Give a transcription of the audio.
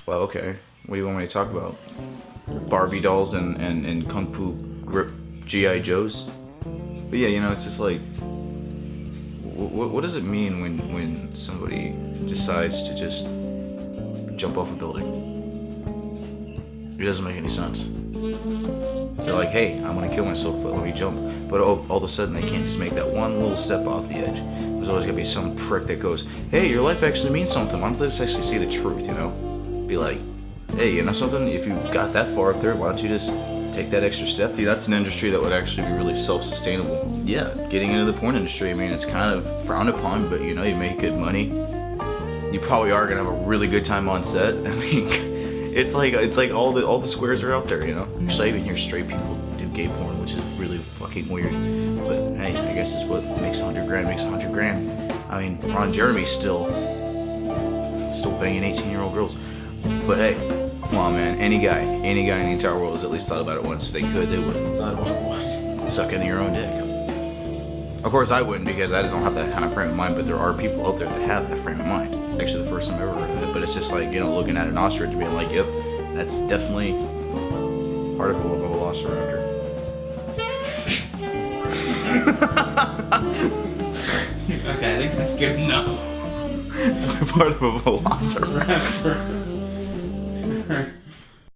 Well, okay. What do you want me to talk about? Barbie dolls and Kung Fu grip G.I. Joes? But yeah, you know, it's just like, what does it mean when somebody decides to just jump off a building? It doesn't make any sense. They're like, hey, I'm gonna kill myself, but let me jump. But all of a sudden, they can't just make that one little step off the edge. There's always gonna be some prick that goes, hey, your life actually means something. Why don't they just actually see the truth, you know? Be like, hey, you know something? If you got that far up there, why don't you just take that extra step? Dude, that's an industry that would actually be really self-sustainable. Yeah, getting into the porn industry, I mean, it's kind of frowned upon, but you know, you make good money. You probably are gonna have a really good time on set. I mean, it's like all the squares are out there, you know? Actually, I even hear straight people do gay porn, which is really fucking weird. But hey, I guess it's what makes 100 grand makes 100 grand. I mean, Ron Jeremy's still banging 18-year-old girls. But hey, come on, man. Any guy in the entire world has at least thought about it once. If they could, they would. Suck into your own dick. Of course, I wouldn't because I just don't have that kind of frame of mind. But there are people out there that have that frame of mind. Actually, the first time I ever heard of it. But it's just like, you know, looking at an ostrich and being like, yep, that's definitely part of a velociraptor. Okay, I think that's good enough. It's a part of a velociraptor.